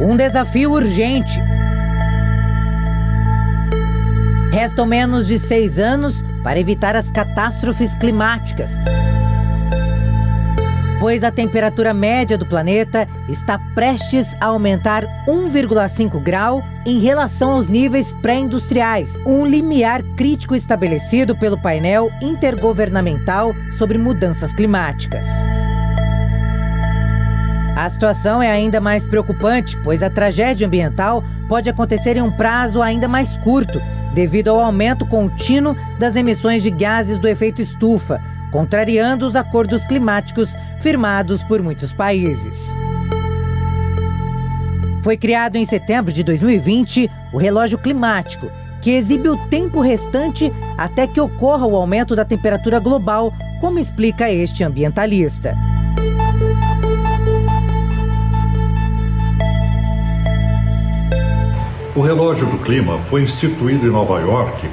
Um desafio urgente. Restam menos de 6 anos para evitar as catástrofes climáticas, pois a temperatura média do planeta está prestes a aumentar 1,5 grau em relação aos níveis pré-industriais, um limiar crítico estabelecido pelo painel intergovernamental sobre mudanças climáticas. A situação é ainda mais preocupante, pois a tragédia ambiental pode acontecer em um prazo ainda mais curto, devido ao aumento contínuo das emissões de gases do efeito estufa, contrariando os acordos climáticos firmados por muitos países. Foi criado em setembro de 2020 o relógio climático, que exibe o tempo restante até que ocorra o aumento da temperatura global, como explica este ambientalista. O relógio do clima foi instituído em Nova York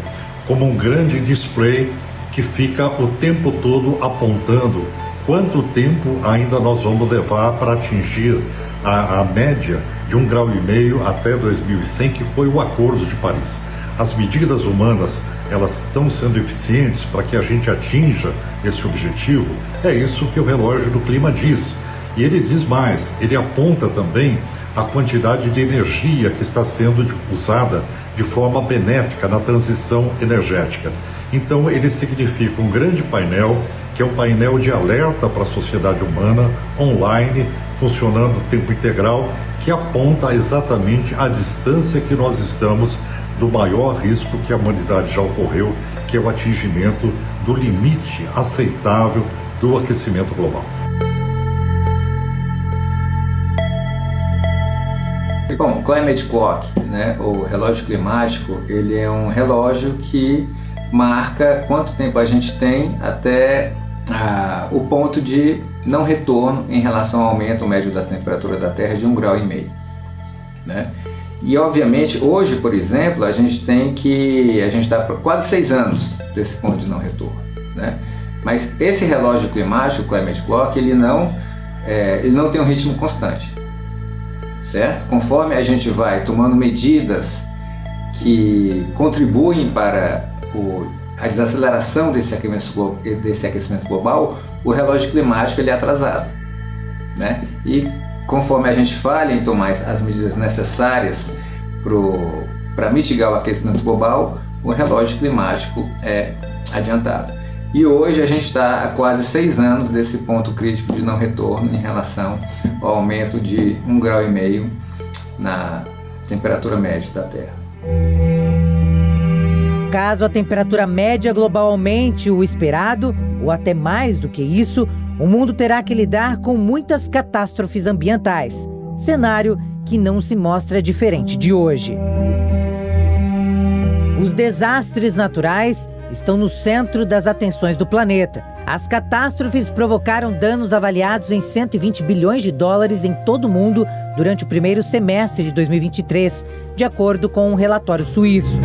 como um grande display que fica o tempo todo apontando quanto tempo ainda nós vamos levar para atingir a média de 1,5 graus até 2100, que foi o Acordo de Paris. As medidas humanas, elas estão sendo eficientes para que a gente atinja esse objetivo? É isso que o relógio do clima diz. E ele diz mais, ele aponta também a quantidade de energia que está sendo usada de forma benéfica na transição energética. Então, ele significa um grande painel, que é um painel de alerta para a sociedade humana, online, funcionando em tempo integral, que aponta exatamente a distância que nós estamos do maior risco que a humanidade já ocorreu, que é o atingimento do limite aceitável do aquecimento global. Bom, o Climate Clock, né, o relógio climático, ele é um relógio que marca quanto tempo a gente tem até o ponto de não retorno em relação ao aumento médio da temperatura da Terra de 1,5 graus, né? E obviamente hoje, por exemplo, a gente está por quase 6 anos desse ponto de não retorno, né? Mas esse relógio climático, o Climate Clock, ele não tem um ritmo constante, certo? Conforme a gente vai tomando medidas que contribuem para a desaceleração desse aquecimento global, o relógio climático ele é atrasado, né? E conforme a gente falha em tomar as medidas necessárias para mitigar o aquecimento global, o relógio climático é adiantado. E hoje a gente está há quase 6 anos desse ponto crítico de não retorno em relação ao aumento de 1,5 graus na temperatura média da Terra. Caso a temperatura média global aumente o esperado, ou até mais do que isso, o mundo terá que lidar com muitas catástrofes ambientais, cenário que não se mostra diferente de hoje. Os desastres naturais estão no centro das atenções do planeta. As catástrofes provocaram danos avaliados em 120 bilhões de dólares em todo o mundo durante o primeiro semestre de 2023, de acordo com um relatório suíço.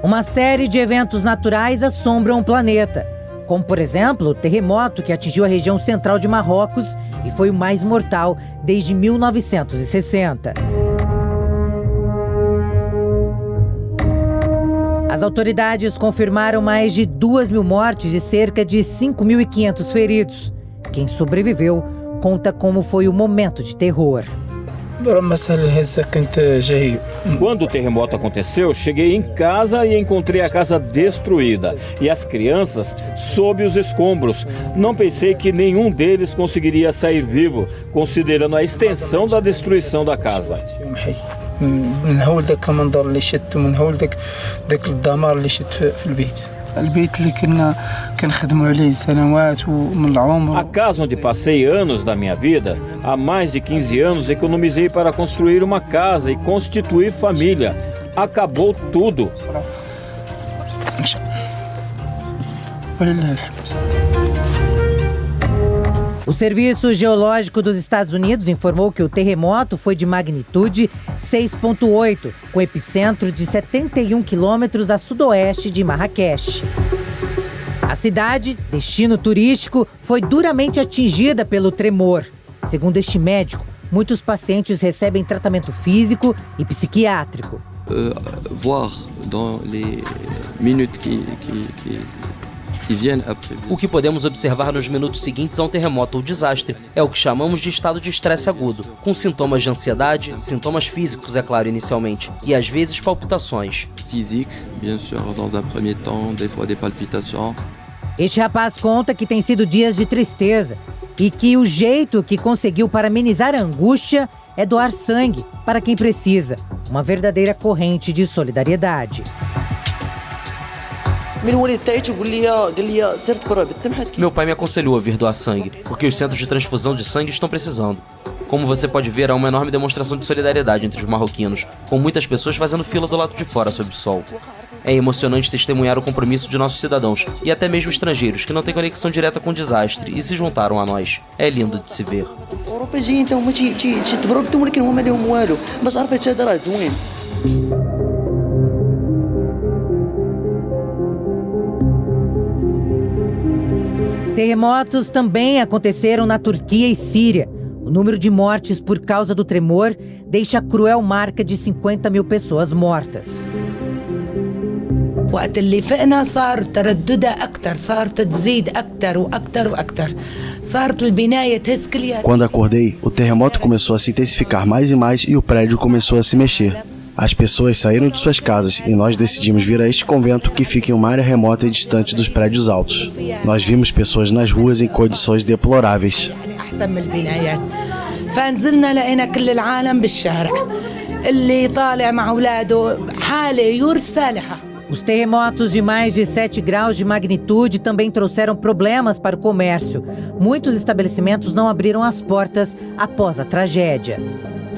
Uma série de eventos naturais assombram o planeta, como, por exemplo, o terremoto que atingiu a região central de Marrocos e foi o mais mortal desde 1960. As autoridades confirmaram mais de 2.000 mortes e cerca de 5.500 feridos. Quem sobreviveu conta como foi o momento de terror. Quando o terremoto aconteceu, cheguei em casa e encontrei a casa destruída e as crianças sob os escombros. Não pensei que nenhum deles conseguiria sair vivo, considerando a extensão da destruição da casa. من هول ذاك المنظر اللي شت ومن هول ذاك الدمار اللي شت في البيت. البيت اللي كنا كنخدموا عليه سنوات ومن العمر. A casa onde passei anos da minha vida, há mais de 15 anos economizei para construir uma casa e constituir família. Acabou tudo. O Serviço Geológico dos Estados Unidos informou que o terremoto foi de magnitude 6,8, com epicentro de 71 quilômetros a sudoeste de Marrakech. A cidade, destino turístico, foi duramente atingida pelo tremor. Segundo este médico, muitos pacientes recebem tratamento físico e psiquiátrico. Voir dans les minutes que viennent après. O que podemos observar nos minutos seguintes a um terremoto ou desastre é o que chamamos de estado de estresse agudo, com sintomas de ansiedade, sintomas físicos, é claro, inicialmente, e às vezes palpitações. Physique, bien sûr, dans un premier temps, des fois des palpitations. Este rapaz conta que tem sido dias de tristeza e que o jeito que conseguiu para amenizar a angústia é doar sangue para quem precisa. Uma verdadeira corrente de solidariedade. Meu pai me aconselhou a vir doar sangue, porque os centros de transfusão de sangue estão precisando. Como você pode ver, há uma enorme demonstração de solidariedade entre os marroquinos, com muitas pessoas fazendo fila do lado de fora sob o sol. É emocionante testemunhar o compromisso de nossos cidadãos, e até mesmo estrangeiros, que não têm conexão direta com o desastre e se juntaram a nós. É lindo de se ver. Terremotos também aconteceram na Turquia e Síria. O número de mortes por causa do tremor deixa a cruel marca de 50 mil pessoas mortas. وقت اللي فقنا صار ترددها أكتر صارت تزيد أكتر وأكتر وأكتر صارت البناية تهز كلها. Quando acordei, o terremoto começou a se intensificar mais e mais e o prédio começou a se mexer. As pessoas saíram de suas casas e nós decidimos vir a este convento que fica em uma área remota e distante dos prédios altos. Nós vimos pessoas nas ruas em condições deploráveis. فنزلنا لقينا كل العالم بالشارع اللي طالع مع أولاده حالة يرثى لها. Os terremotos de mais de 7 graus de magnitude também trouxeram problemas para o comércio. Muitos estabelecimentos não abriram as portas após a tragédia.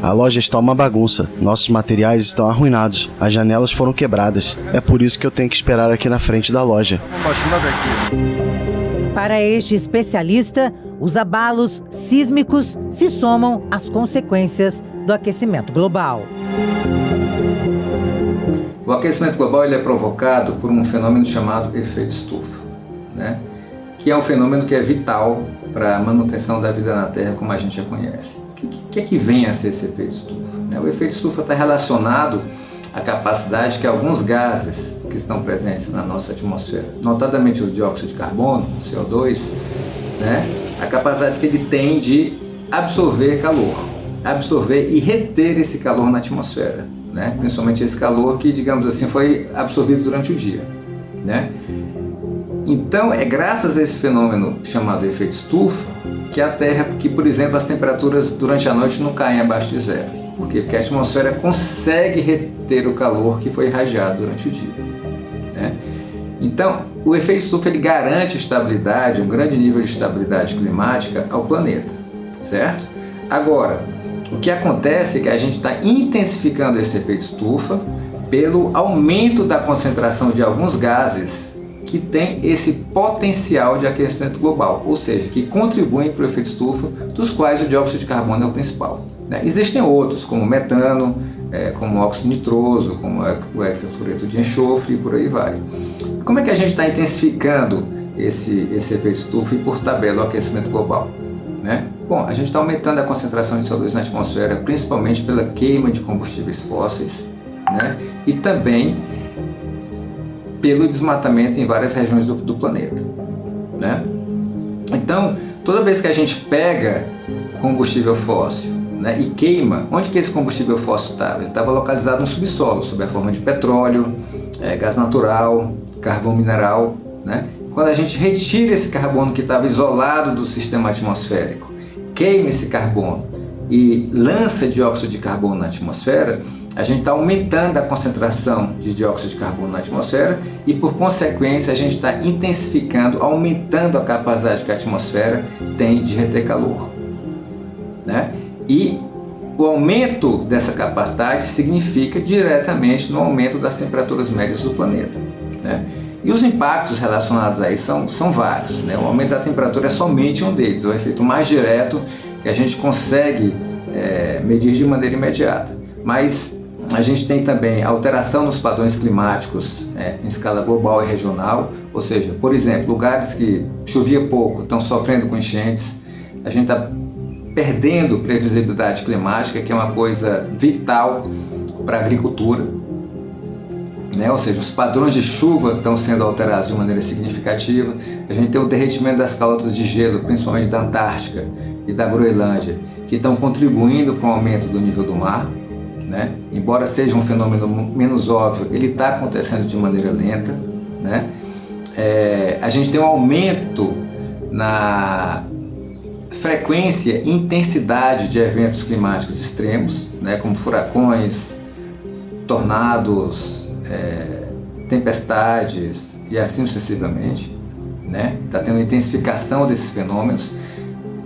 A loja está uma bagunça. Nossos materiais estão arruinados. As janelas foram quebradas. É por isso que eu tenho que esperar aqui na frente da loja. Para este especialista, os abalos sísmicos se somam às consequências do aquecimento global. O aquecimento global ele é provocado por um fenômeno chamado efeito estufa, né? Que é um fenômeno que é vital para a manutenção da vida na Terra como a gente já conhece. O que é que vem a ser esse efeito estufa? O efeito estufa está relacionado à capacidade que alguns gases que estão presentes na nossa atmosfera, notadamente o dióxido de carbono, o CO2, né? A capacidade que ele tem de absorver calor, absorver e reter esse calor na atmosfera. Né? Principalmente esse calor que, digamos assim, foi absorvido durante o dia, né? Então, é graças a esse fenômeno chamado efeito estufa que a Terra, que, por exemplo, as temperaturas durante a noite não caem abaixo de zero. Por quê? Porque a atmosfera consegue reter o calor que foi irradiado durante o dia, né? Então, o efeito estufa ele garante estabilidade, um grande nível de estabilidade climática ao planeta, certo? Agora, o que acontece é que a gente está intensificando esse efeito estufa pelo aumento da concentração de alguns gases que têm esse potencial de aquecimento global, ou seja, que contribuem para o efeito estufa, dos quais o dióxido de carbono é o principal, né? Existem outros, como o metano, como o óxido nitroso, como o hexafluoreto de enxofre e por aí vai. Como é que a gente está intensificando esse efeito estufa e, por tabela, o aquecimento global? Né? Bom, a gente está aumentando a concentração de CO2 na atmosfera, principalmente pela queima de combustíveis fósseis, né? E também pelo desmatamento em várias regiões do planeta, né? Então, toda vez que a gente pega combustível fóssil, né, e queima, onde que esse combustível fóssil estava? Ele estava localizado no subsolo, sob a forma de petróleo, gás natural, carvão mineral, né? Quando a gente retira esse carbono que estava isolado do sistema atmosférico, queima esse carbono e lança dióxido de carbono na atmosfera, a gente está aumentando a concentração de dióxido de carbono na atmosfera e, por consequência, a gente está intensificando, aumentando a capacidade que a atmosfera tem de reter calor, né? E o aumento dessa capacidade significa diretamente no aumento das temperaturas médias do planeta, né? E os impactos relacionados a isso são vários, né? O aumento da temperatura é somente um deles, é o efeito mais direto que a gente consegue medir de maneira imediata. Mas a gente tem também alteração nos padrões climáticos em escala global e regional, ou seja, por exemplo, lugares que chovia pouco estão sofrendo com enchentes, a gente está perdendo previsibilidade climática, que é uma coisa vital para a agricultura, né? Ou seja, os padrões de chuva estão sendo alterados de maneira significativa. A gente tem o derretimento das calotas de gelo, principalmente da Antártica e da Groenlândia, que estão contribuindo para o aumento do nível do mar, né? Embora seja um fenômeno menos óbvio, ele está acontecendo de maneira lenta, né? A gente tem um aumento na frequência e intensidade de eventos climáticos extremos, né? Como furacões, tornados, tempestades e assim sucessivamente, né? Está tendo intensificação desses fenômenos.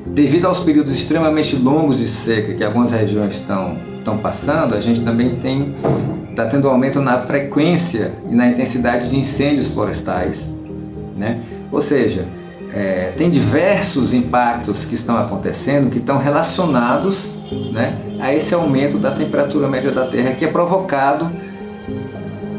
Devido aos períodos extremamente longos de seca que algumas regiões estão passando, a gente também está tendo um aumento na frequência e na intensidade de incêndios florestais, né? Ou seja, tem diversos impactos que estão acontecendo que estão relacionados, né, a esse aumento da temperatura média da Terra, que é provocado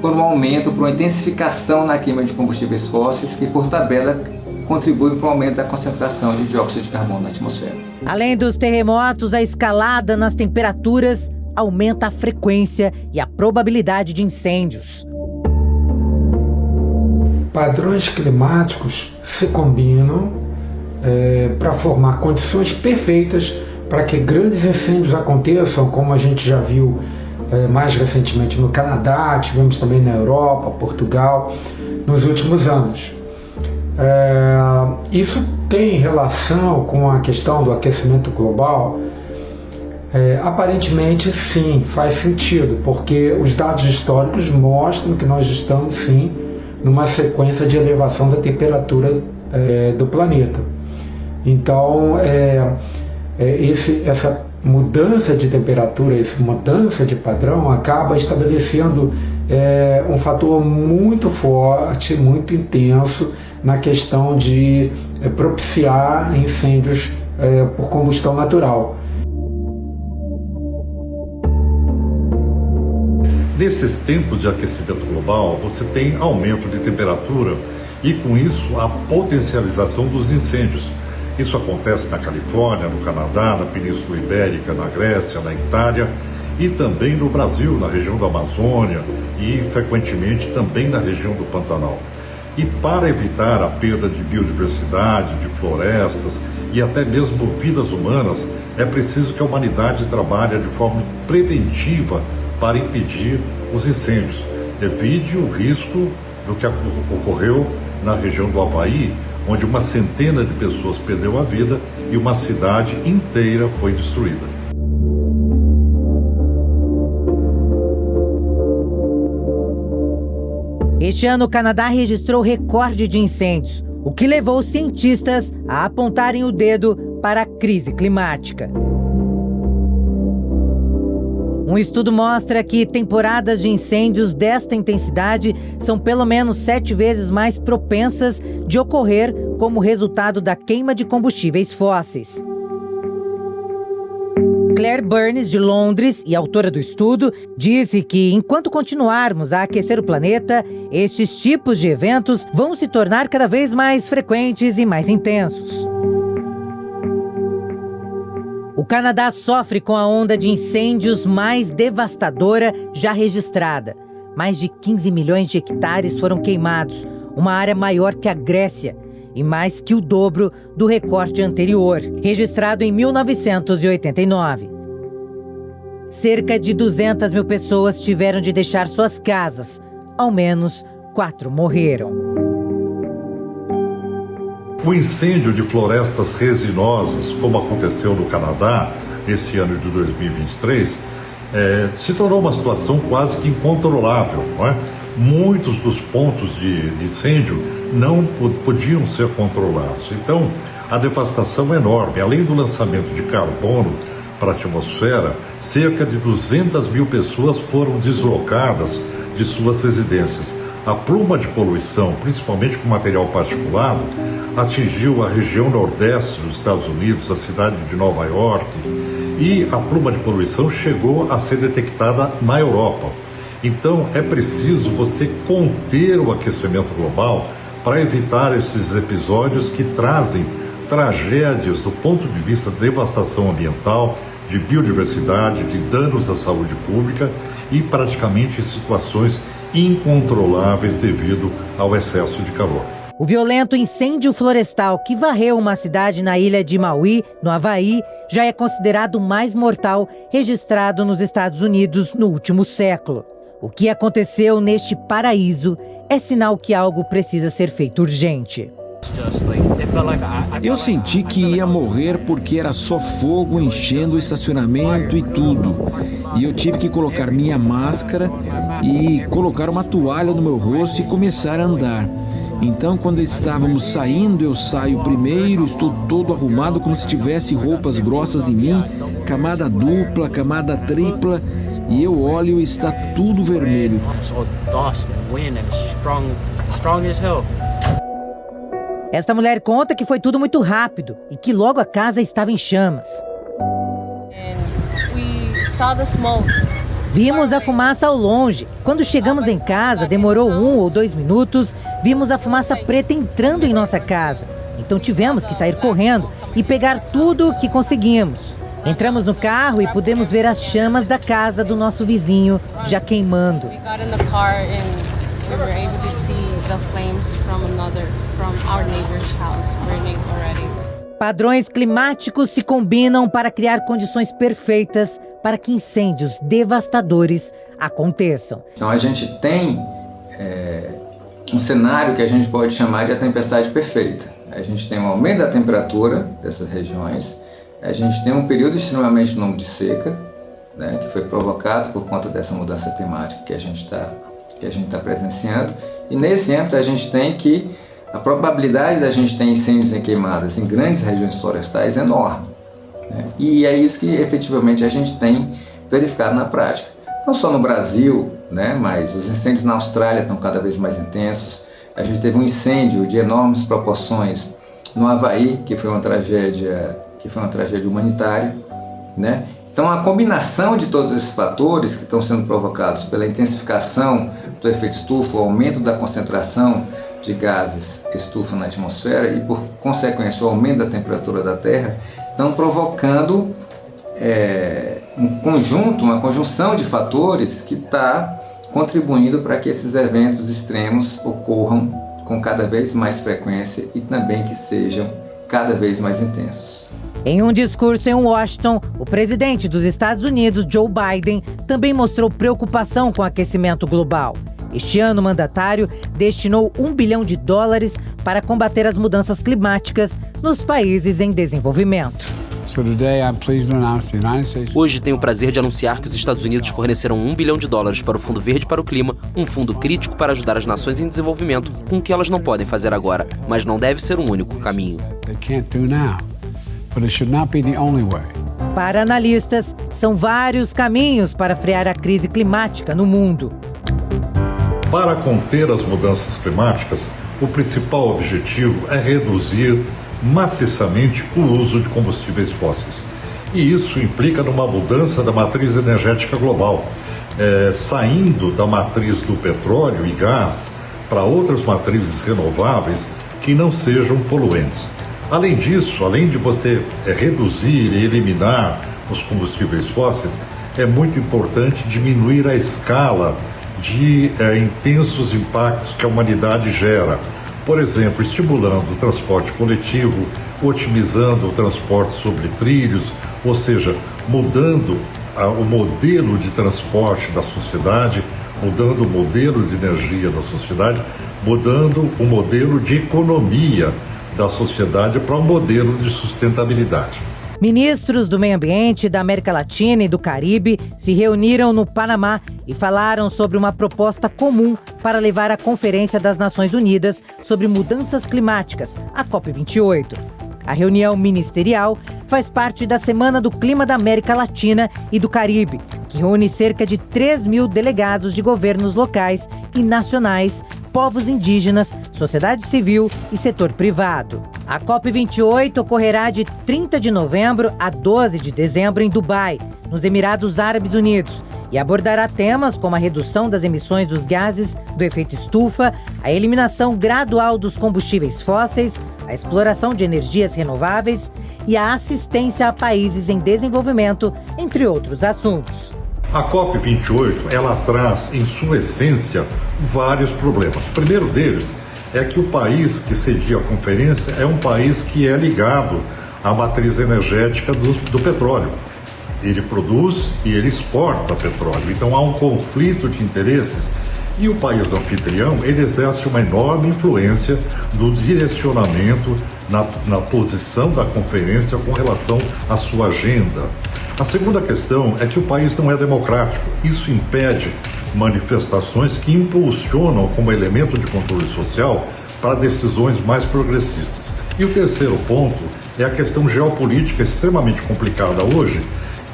por um aumento, por uma intensificação na queima de combustíveis fósseis, que por tabela contribui para o aumento da concentração de dióxido de carbono na atmosfera. Além dos terremotos, a escalada nas temperaturas aumenta a frequência e a probabilidade de incêndios. Padrões climáticos se combinam para formar condições perfeitas para que grandes incêndios aconteçam, como a gente já viu mais recentemente no Canadá, tivemos também na Europa, Portugal, nos últimos anos. Isso tem relação com a questão do aquecimento global? Aparentemente sim, faz sentido, porque os dados históricos mostram que nós estamos sim numa sequência de elevação da temperatura do planeta. Então, essa mudança de temperatura, essa mudança de padrão acaba estabelecendo um fator muito forte, muito intenso na questão de propiciar incêndios por combustão natural. Nesses tempos de aquecimento global, você tem aumento de temperatura e, com isso, a potencialização dos incêndios. Isso acontece na Califórnia, no Canadá, na Península Ibérica, na Grécia, na Itália e também no Brasil, na região da Amazônia e, frequentemente, também na região do Pantanal. E para evitar a perda de biodiversidade, de florestas e até mesmo vidas humanas, é preciso que a humanidade trabalhe de forma preventiva para impedir os incêndios. Evite o risco do que ocorreu na região do Havaí, onde uma centena de pessoas perdeu a vida e uma cidade inteira foi destruída. Este ano, o Canadá registrou recorde de incêndios, o que levou os cientistas a apontarem o dedo para a crise climática. Um estudo mostra que temporadas de incêndios desta intensidade são pelo menos 7 vezes mais propensas de ocorrer como resultado da queima de combustíveis fósseis. Claire Burns, de Londres, e autora do estudo, disse que enquanto continuarmos a aquecer o planeta, estes tipos de eventos vão se tornar cada vez mais frequentes e mais intensos. O Canadá sofre com a onda de incêndios mais devastadora já registrada. Mais de 15 milhões de hectares foram queimados, uma área maior que a Grécia e mais que o dobro do recorde anterior, registrado em 1989. Cerca de 200 mil pessoas tiveram de deixar suas casas. Ao menos 4 morreram. O incêndio de florestas resinosas, como aconteceu no Canadá, esse ano de 2023, se tornou uma situação quase que incontrolável, não é? Muitos dos pontos de incêndio não podiam ser controlados. Então, a devastação é enorme. Além do lançamento de carbono para a atmosfera, cerca de 200 mil pessoas foram deslocadas de suas residências. A pluma de poluição, principalmente com material particulado, atingiu a região nordeste dos Estados Unidos, a cidade de Nova York, e a pluma de poluição chegou a ser detectada na Europa. Então, é preciso você conter o aquecimento global para evitar esses episódios que trazem tragédias do ponto de vista de devastação ambiental, de biodiversidade, de danos à saúde pública e praticamente situações incontroláveis devido ao excesso de calor. O violento incêndio florestal que varreu uma cidade na ilha de Maui, no Havaí, já é considerado o mais mortal registrado nos Estados Unidos no último século. O que aconteceu neste paraíso é sinal que algo precisa ser feito urgente. Eu senti que ia morrer porque era só fogo enchendo o estacionamento e tudo. E eu tive que colocar minha máscara e colocar uma toalha no meu rosto e começar a andar. Então, quando estávamos saindo, eu saio primeiro, estou todo arrumado como se tivesse roupas grossas em mim, camada dupla, camada tripla, e eu olho e está tudo vermelho. Esta mulher conta que foi tudo muito rápido e que logo a casa estava em chamas. Vimos a fumaça ao longe. Quando chegamos em casa, demorou 1 ou 2 minutos, vimos a fumaça preta entrando em nossa casa. Então tivemos que sair correndo e pegar tudo o que conseguimos. Entramos no carro e pudemos ver as chamas da casa do nosso vizinho já queimando. Padrões climáticos se combinam para criar condições perfeitas para que incêndios devastadores aconteçam. Então a gente tem um cenário que a gente pode chamar de a tempestade perfeita. A gente tem um aumento da temperatura dessas regiões, a gente tem um período extremamente longo de seca, né, que foi provocado por conta dessa mudança climática que a gente está presenciando, e nesse âmbito a gente tem que a probabilidade da gente ter incêndios e queimadas em grandes regiões florestais é enorme, né? E é isso que efetivamente a gente tem verificado na prática. Não só no Brasil, né, mas os incêndios na Austrália estão cada vez mais intensos. A gente teve um incêndio de enormes proporções no Havaí, que foi uma tragédia humanitária, né? Então a combinação de todos esses fatores que estão sendo provocados pela intensificação do efeito estufa, o aumento da concentração de gases estufa na atmosfera e, por consequência, o aumento da temperatura da Terra, estão provocando uma conjunção de fatores que está contribuindo para que esses eventos extremos ocorram com cada vez mais frequência e também que sejam cada vez mais intensos. Em um discurso em Washington, o presidente dos Estados Unidos, Joe Biden, também mostrou preocupação com o aquecimento global. Este ano, o mandatário destinou $1 bilhão para combater as mudanças climáticas nos países em desenvolvimento. Hoje tenho o prazer de anunciar que os Estados Unidos forneceram $1 bilhão para o Fundo Verde para o Clima, um fundo crítico para ajudar as nações em desenvolvimento com o que elas não podem fazer agora, mas não deve ser o único caminho. Para analistas, são vários caminhos para frear a crise climática no mundo. Para conter as mudanças climáticas, o principal objetivo é reduzir maciçamente o uso de combustíveis fósseis. E isso implica numa mudança da matriz energética global, saindo da matriz do petróleo e gás para outras matrizes renováveis que não sejam poluentes. Além disso, além de você reduzir e eliminar os combustíveis fósseis, é muito importante diminuir a escala de intensos impactos que a humanidade gera. Por exemplo, estimulando o transporte coletivo, otimizando o transporte sobre trilhos, ou seja, mudando o modelo de transporte da sociedade, mudando o modelo de energia da sociedade, mudando o modelo de economia da sociedade para um modelo de sustentabilidade. Ministros do Meio Ambiente da América Latina e do Caribe se reuniram no Panamá e falaram sobre uma proposta comum para levar à Conferência das Nações Unidas sobre Mudanças Climáticas, a COP28. A reunião ministerial faz parte da Semana do Clima da América Latina e do Caribe, que reúne cerca de 3.000 delegados de governos locais e nacionais, povos indígenas, sociedade civil e setor privado. A COP28 ocorrerá de 30 de novembro a 12 de dezembro em Dubai, nos Emirados Árabes Unidos, e abordará temas como a redução das emissões dos gases do efeito estufa, a eliminação gradual dos combustíveis fósseis, a exploração de energias renováveis e a assistência a países em desenvolvimento, entre outros assuntos. A COP28, ela traz, em sua essência, vários problemas. O primeiro deles é que o país que cedia a conferência é um país que é ligado à matriz energética do petróleo. Ele produz e ele exporta petróleo. Então há um conflito de interesses e o país anfitrião, ele exerce uma enorme influência do direcionamento na posição da conferência com relação à sua agenda. A segunda questão é que o país não é democrático. Isso impede manifestações que impulsionam como elemento de controle social para decisões mais progressistas. E o terceiro ponto é a questão geopolítica extremamente complicada hoje,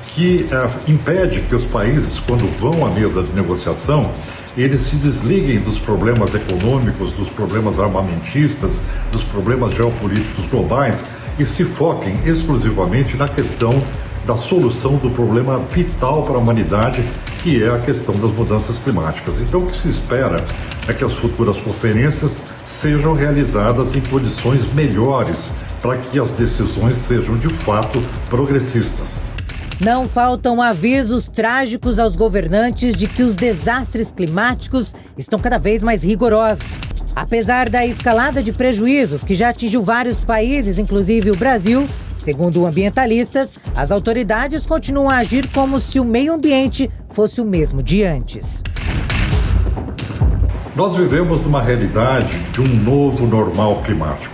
que impede que os países, quando vão à mesa de negociação, eles se desliguem dos problemas econômicos, dos problemas armamentistas, dos problemas geopolíticos globais e se foquem exclusivamente na questão da solução do problema vital para a humanidade, que é a questão das mudanças climáticas. Então, o que se espera é que as futuras conferências sejam realizadas em condições melhores para que as decisões sejam, de fato, progressistas. Não faltam avisos trágicos aos governantes de que os desastres climáticos estão cada vez mais rigorosos. Apesar da escalada de prejuízos que já atingiu vários países, inclusive o Brasil, segundo ambientalistas, as autoridades continuam a agir como se o meio ambiente fosse o mesmo de antes. Nós vivemos numa realidade de um novo normal climático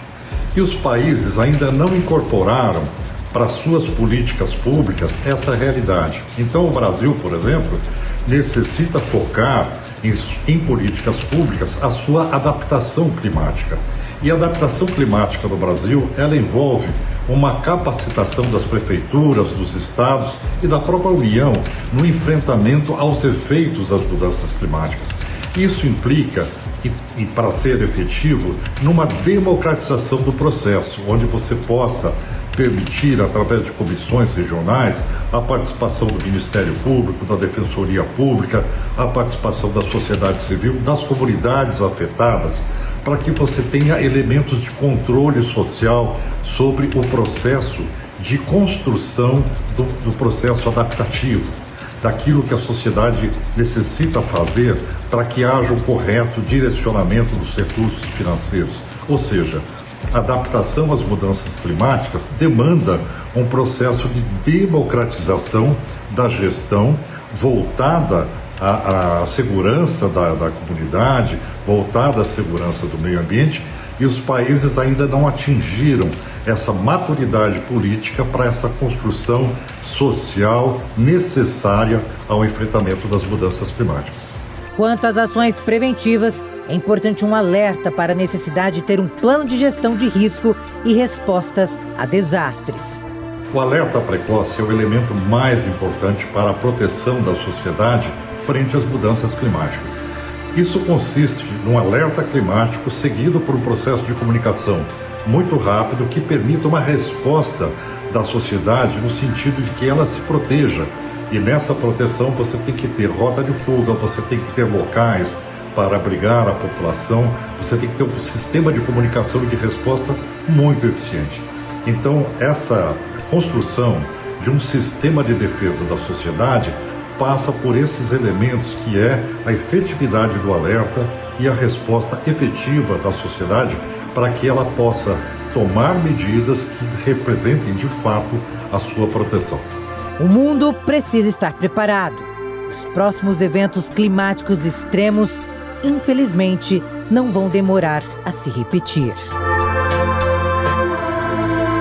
e os países ainda não incorporaram para suas políticas públicas essa realidade. Então o Brasil, por exemplo, necessita focar em políticas públicas a sua adaptação climática. E a adaptação climática no Brasil, ela envolve uma capacitação das prefeituras, dos estados e da própria União no enfrentamento aos efeitos das mudanças climáticas. Isso implica, e para ser efetivo, numa democratização do processo, onde você possa permitir, através de comissões regionais, a participação do Ministério Público, da Defensoria Pública, a participação da sociedade civil, das comunidades afetadas, para que você tenha elementos de controle social sobre o processo de construção do processo adaptativo, daquilo que a sociedade necessita fazer para que haja um correto direcionamento dos recursos financeiros. Ou seja, a adaptação às mudanças climáticas demanda um processo de democratização da gestão voltada à segurança da comunidade, voltada à segurança do meio ambiente, e os países ainda não atingiram essa maturidade política para essa construção social necessária ao enfrentamento das mudanças climáticas. Quanto às ações preventivas, é importante um alerta para a necessidade de ter um plano de gestão de risco e respostas a desastres. O alerta precoce é o elemento mais importante para a proteção da sociedade frente às mudanças climáticas. Isso consiste num alerta climático seguido por um processo de comunicação muito rápido que permita uma resposta da sociedade no sentido de que ela se proteja. E nessa proteção você tem que ter rota de fuga, você tem que ter locais para abrigar a população, você tem que ter um sistema de comunicação e de resposta muito eficiente. Então, essa construção de um sistema de defesa da sociedade passa por esses elementos que é a efetividade do alerta e a resposta efetiva da sociedade para que ela possa tomar medidas que representem de fato a sua proteção. O mundo precisa estar preparado. Os próximos eventos climáticos extremos, infelizmente, não vão demorar a se repetir.